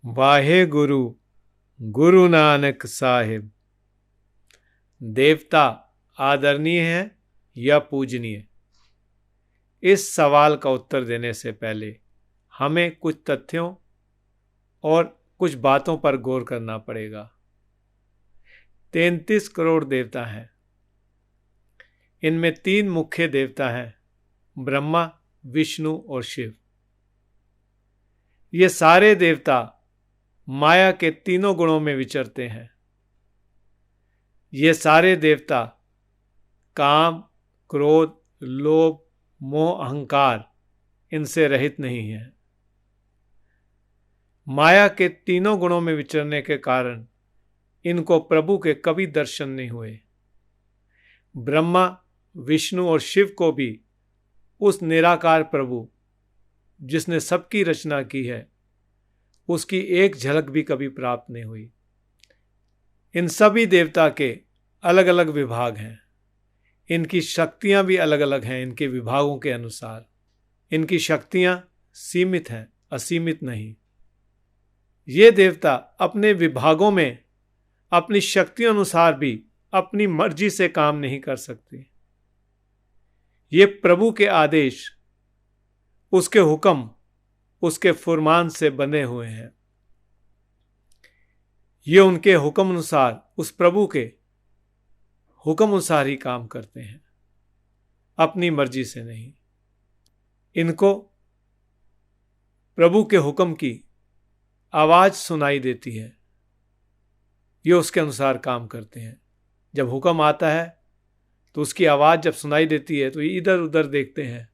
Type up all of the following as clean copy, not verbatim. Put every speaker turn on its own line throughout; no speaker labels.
वाहे गुरु गुरु नानक साहिब। देवता आदरणीय है या पूजनीय? इस सवाल का उत्तर देने से पहले हमें कुछ तथ्यों और कुछ बातों पर गौर करना पड़ेगा। 33 करोड़ देवता हैं। इनमें 3 मुख्य देवता हैं, ब्रह्मा, विष्णु और शिव। ये सारे देवता माया के तीनों गुणों में विचरते हैं। ये सारे देवता काम, क्रोध, लोभ, मोह, अहंकार इनसे रहित नहीं हैं। माया के तीनों गुणों में विचरने के कारण इनको प्रभु के कभी दर्शन नहीं हुए। ब्रह्मा, विष्णु और शिव को भी उस निराकार प्रभु जिसने सबकी रचना की है उसकी एक झलक भी कभी प्राप्त नहीं हुई। इन सभी देवता के अलग अलग विभाग हैं। इनकी शक्तियां भी अलग अलग हैं। इनके विभागों के अनुसार इनकी शक्तियां सीमित हैं, असीमित नहीं। ये देवता अपने विभागों में अपनी शक्तियों अनुसार भी अपनी मर्जी से काम नहीं कर सकते। ये प्रभु के आदेश, उसके हुक्म, उसके फुरमान से बंधे हुए हैं। ये उनके हुक्म अनुसार, उस प्रभु के हुक्म अनुसार ही काम करते हैं, अपनी मर्जी से नहीं। इनको प्रभु के हुक्म की आवाज सुनाई देती है, ये उसके अनुसार काम करते हैं। जब हुक्म आता है तो उसकी आवाज जब सुनाई देती है तो ये इधर उधर देखते हैं,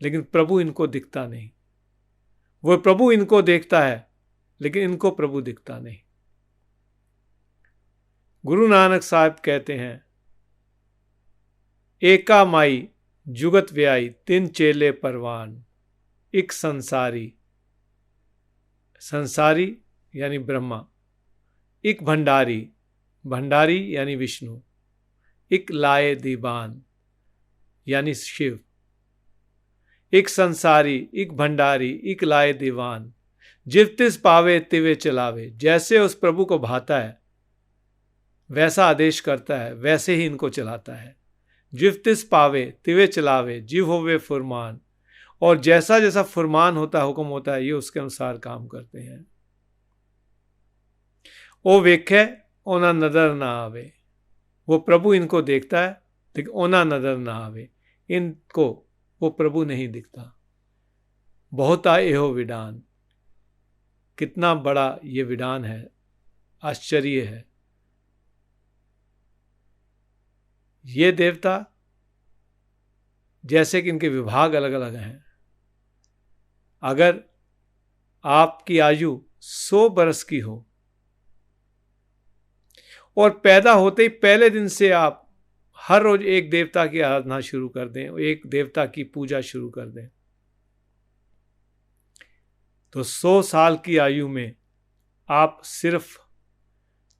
लेकिन प्रभु इनको दिखता नहीं। वो प्रभु इनको देखता है लेकिन इनको प्रभु दिखता नहीं। गुरु नानक साहब कहते हैं, एका माई जुगत व्याई, 3 चेले परवान, एक संसारी। संसारी यानी ब्रह्मा, एक भंडारी, भंडारी यानी विष्णु, एक लाए दीवान यानी शिव। एक संसारी, एक भंडारी, एक लाए दीवान, जिव तिस पावे तिवे चलावे। जैसे उस प्रभु को भाता है वैसा आदेश करता है, वैसे ही इनको चलाता है। जिव तिस पावे तिवे चलावे, जिव होवे फुरमान। और जैसा जैसा फुरमान होता है, हुक्म होता है, ये उसके अनुसार काम करते हैं। ओ वेखे ओना नजर ना आवे। वो प्रभु इनको देखता है लेकिन ओना नजर ना आवे, इनको वो प्रभु नहीं दिखता। बहुता एहो विडान। कितना बड़ा ये विडान है, आश्चर्य है। ये देवता जैसे कि इनके विभाग अलग अलग हैं। अगर आपकी आयु 100 बरस की हो और पैदा होते ही पहले दिन से आप हर रोज एक देवता की आराधना शुरू कर दें, एक देवता की पूजा शुरू कर दें, तो 100 साल की आयु में आप सिर्फ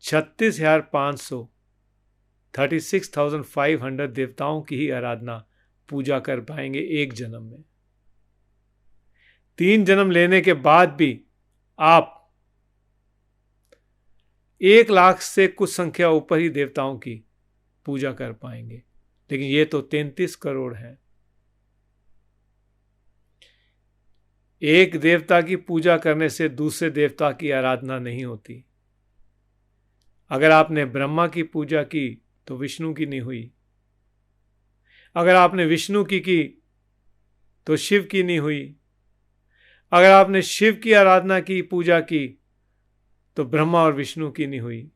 36,500 36,500 देवताओं की ही आराधना, पूजा कर पाएंगे एक जन्म में। 3 जन्म लेने के बाद भी आप 1 लाख से कुछ संख्या ऊपर ही देवताओं की पूजा कर पाएंगे, लेकिन ये तो 33 करोड़ हैं। एक देवता की पूजा करने से दूसरे देवता की आराधना नहीं होती। अगर आपने ब्रह्मा की पूजा की तो विष्णु की नहीं हुई। अगर आपने विष्णु की तो शिव की नहीं हुई। अगर आपने शिव की आराधना की, पूजा की, तो ब्रह्मा और विष्णु की नहीं हुई।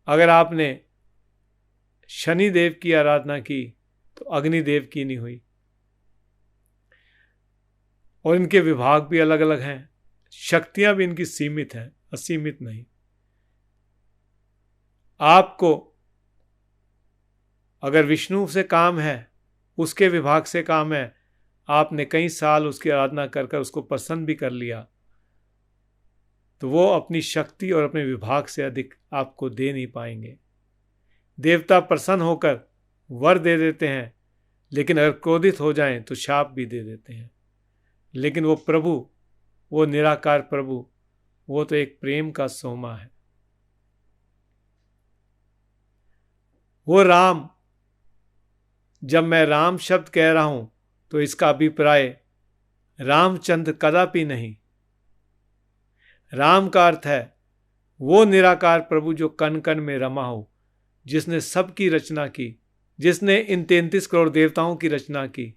अगर आपने शनिदेव की आराधना की तो अग्निदेव की नहीं हुई। और इनके विभाग भी अलग अलग हैं, शक्तियां भी इनकी सीमित हैं, असीमित नहीं। आपको अगर विष्णु से काम है, उसके विभाग से काम है, आपने कई साल उसकी आराधना कर कर उसको प्रसन्न भी कर लिया, तो वो अपनी शक्ति और अपने विभाग से अधिक आपको दे नहीं पाएंगे। देवता प्रसन्न होकर वर दे देते हैं, लेकिन अगर क्रोधित हो जाएं तो शाप भी दे देते हैं। लेकिन वो प्रभु, वो निराकार प्रभु, वो तो एक प्रेम का सोमा है। वो राम, जब मैं राम शब्द कह रहा हूं तो इसका अभिप्राय रामचंद्र कदापि नहीं। राम का अर्थ है वो निराकार प्रभु जो कण कण में रमा हो, जिसने सबकी रचना की, जिसने इन 33 करोड़ देवताओं की रचना की,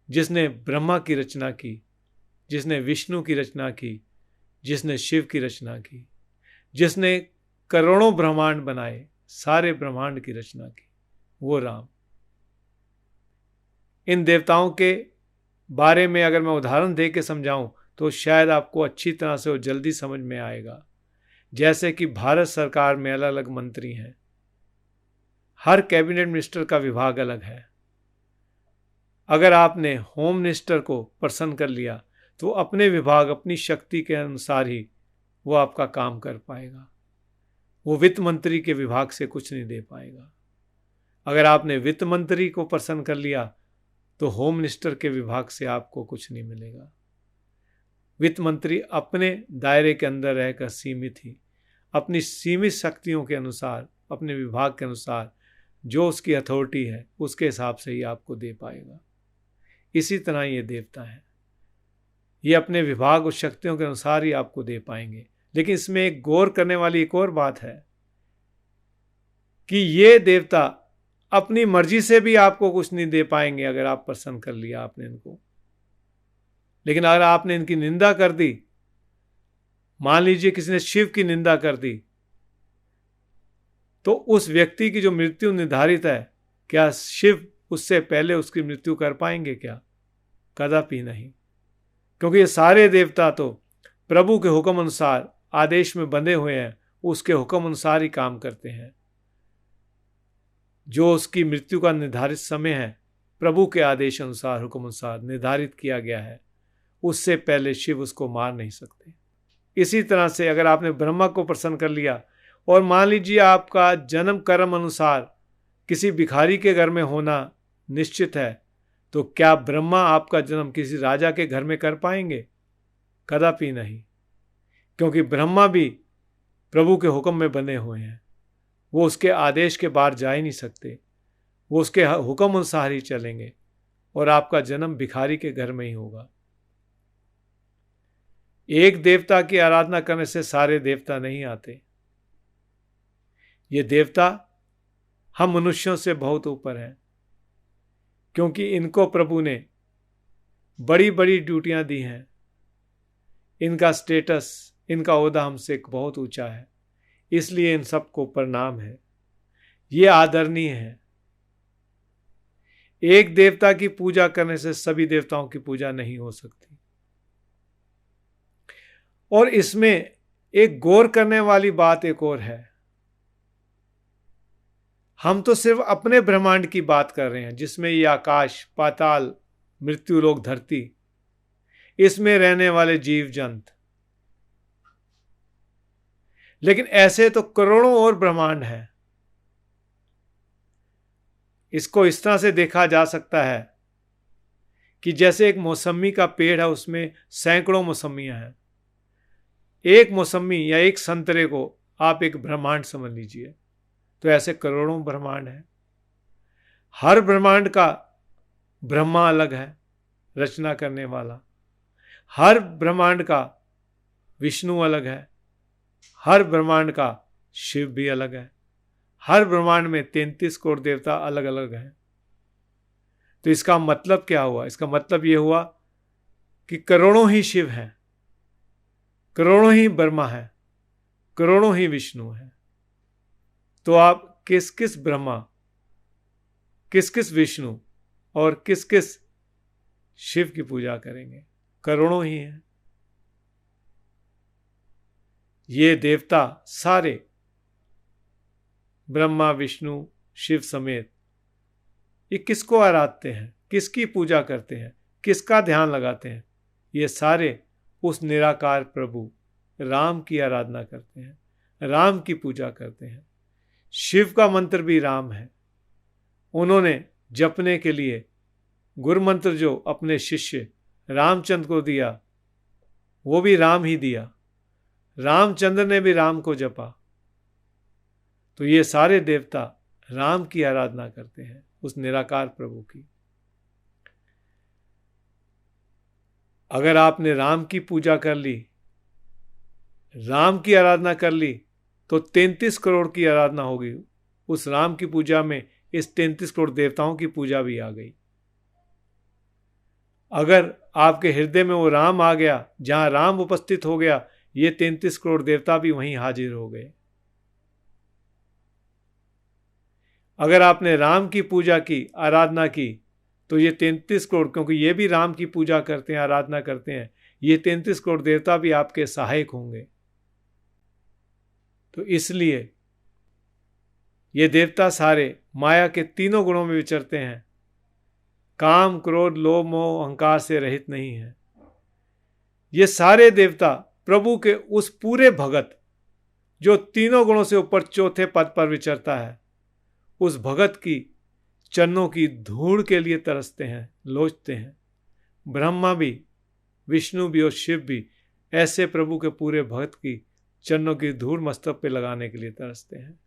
जिसने ब्रह्मा की रचना की, जिसने विष्णु की रचना की, जिसने शिव की रचना की, जिसने करोड़ों ब्रह्मांड बनाए, सारे ब्रह्मांड की रचना की, वो राम। इन देवताओं के बारे में अगर मैं उदाहरण दे के समझाऊं तो शायद आपको अच्छी तरह से वो जल्दी समझ में आएगा। जैसे कि भारत सरकार में अलग अलग मंत्री हैं, हर कैबिनेट मिनिस्टर का विभाग अलग है। अगर आपने होम मिनिस्टर को प्रसन्न कर लिया तो अपने विभाग अपनी शक्ति के अनुसार ही वो आपका काम कर पाएगा, वो वित्त मंत्री के विभाग से कुछ नहीं दे पाएगा। अगर आपने वित्त मंत्री को प्रसन्न कर लिया तो होम मिनिस्टर के विभाग से आपको कुछ नहीं मिलेगा। वित्त मंत्री अपने दायरे के अंदर रहकर सीमित ही अपनी सीमित शक्तियों के अनुसार, अपने विभाग के अनुसार जो उसकी अथॉरिटी है उसके हिसाब से ही आपको दे पाएगा। इसी तरह ये देवता है, ये अपने विभाग और शक्तियों के अनुसार ही आपको दे पाएंगे। लेकिन इसमें एक गौर करने वाली एक और बात है कि ये देवता अपनी मर्जी से भी आपको कुछ नहीं दे पाएंगे अगर आप प्रसन्न कर लिया आपने इनको। लेकिन अगर आपने इनकी निंदा कर दी, मान लीजिए किसी ने शिव की निंदा कर दी, तो उस व्यक्ति की जो मृत्यु निर्धारित है, क्या शिव उससे पहले उसकी मृत्यु कर पाएंगे क्या? कदापि नहीं। क्योंकि ये सारे देवता तो प्रभु के हुक्म अनुसार आदेश में बंधे हुए हैं, उसके हुक्म अनुसार ही काम करते हैं। जो उसकी मृत्यु का निर्धारित समय है प्रभु के आदेश अनुसार, हुक्म अनुसार निर्धारित किया गया है, उससे पहले शिव उसको मार नहीं सकते। इसी तरह से अगर आपने ब्रह्मा को प्रसन्न कर लिया और मान लीजिए आपका जन्म कर्म अनुसार किसी भिखारी के घर में होना निश्चित है, तो क्या ब्रह्मा आपका जन्म किसी राजा के घर में कर पाएंगे? कदापि नहीं। क्योंकि ब्रह्मा भी प्रभु के हुक्म में बने हुए हैं, वो उसके आदेश के बाहर जा ही नहीं सकते, वो उसके हुक्म अनुसार ही चलेंगे और आपका जन्म भिखारी के घर में ही होगा। एक देवता की आराधना करने से सारे देवता नहीं आते। ये देवता हम मनुष्यों से बहुत ऊपर हैं, क्योंकि इनको प्रभु ने बड़ी बड़ी ड्यूटियां दी हैं। इनका स्टेटस, इनका ओहदा हमसे बहुत ऊंचा है, इसलिए इन सबको प्रणाम है, ये आदरणीय है। एक देवता की पूजा करने से सभी देवताओं की पूजा नहीं हो सकती। और इसमें एक गौर करने वाली बात एक और है, हम तो सिर्फ अपने ब्रह्मांड की बात कर रहे हैं, जिसमें ये आकाश, पाताल, मृत्युलोक, धरती, इसमें रहने वाले जीव जंत। लेकिन ऐसे तो करोड़ों और ब्रह्मांड हैं। इसको इस तरह से देखा जा सकता है कि जैसे एक मौसमी का पेड़ है, उसमें सैकड़ों मौसमियां हैं। एक मौसमी या एक संतरे को आप एक ब्रह्मांड समझ लीजिए, तो ऐसे करोड़ों ब्रह्मांड हैं। हर ब्रह्मांड का ब्रह्मा अलग है, रचना करने वाला। हर ब्रह्मांड का विष्णु अलग है, हर ब्रह्मांड का शिव भी अलग है। हर ब्रह्मांड में 33 करोड़ देवता अलग अलग हैं। तो इसका मतलब क्या हुआ? इसका मतलब यह हुआ कि करोड़ों ही शिव हैं, करोड़ों ही ब्रह्मा है, करोड़ों ही विष्णु है। तो आप किस किस ब्रह्मा, किस किस विष्णु और किस किस शिव की पूजा करेंगे? करोड़ों ही हैं। ये देवता सारे ब्रह्मा, विष्णु, शिव समेत ये किसको आराधते हैं, किसकी पूजा करते हैं, किसका ध्यान लगाते हैं? ये सारे उस निराकार प्रभु राम की आराधना करते हैं, राम की पूजा करते हैं। शिव का मंत्र भी राम है। उन्होंने जपने के लिए गुरु मंत्र जो अपने शिष्य रामचंद्र को दिया, वो भी राम ही दिया। रामचंद्र ने भी राम को जपा। तो ये सारे देवता राम की आराधना करते हैं, उस निराकार प्रभु की। अगर आपने राम की पूजा कर ली, राम की आराधना कर ली, तो 33 करोड़ की आराधना होगी। उस राम की पूजा में इस 33 करोड़ देवताओं की पूजा भी आ गई। अगर आपके हृदय में वो राम आ गया, जहां राम उपस्थित हो गया, ये 33 करोड़ देवता भी वहीं हाजिर हो गए। अगर आपने राम की पूजा की, आराधना की, तो ये 33 करोड़, क्योंकि ये भी राम की पूजा करते हैं, आराधना करते हैं, ये 33 करोड़ देवता भी आपके सहायक होंगे। तो इसलिए ये देवता सारे माया के तीनों गुणों में विचरते हैं, काम, क्रोध, लोभ, मोह, अहंकार से रहित नहीं है। ये सारे देवता प्रभु के उस पूरे भगत जो तीनों गुणों से ऊपर चौथे पद पर विचरता है, उस भगत की चरणों की धूड़ के लिए तरसते हैं, लोचते हैं। ब्रह्मा भी, विष्णु भी और शिव भी ऐसे प्रभु के पूरे भगत की चरणों की धूड़ मस्तक पे लगाने के लिए तरसते हैं।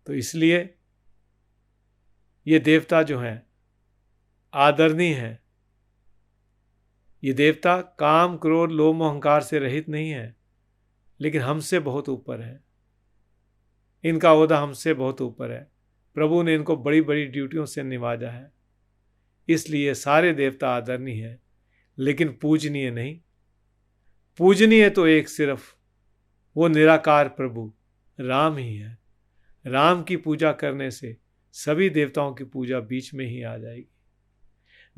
तो इसलिए ये देवता जो हैं आदरणीय हैं। ये देवता काम, क्रोध, लोभ, मोह, अहंकार से रहित नहीं है, लेकिन हमसे बहुत ऊपर है। इनका ओहदा हमसे बहुत ऊपर है। प्रभु ने इनको बड़ी बड़ी ड्यूटियों से निवाजा है। इसलिए सारे देवता आदरणीय हैं, लेकिन पूजनीय नहीं। पूजनीय तो एक सिर्फ वो निराकार प्रभु राम ही है। राम की पूजा करने से सभी देवताओं की पूजा बीच में ही आ जाएगी।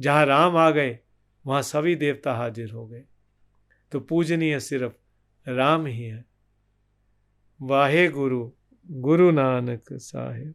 जहाँ राम आ गए वहाँ सभी देवता हाजिर हो गए। तो पूजनीय सिर्फ राम ही है। वाहे गुरु, गुरु नानक साहिब।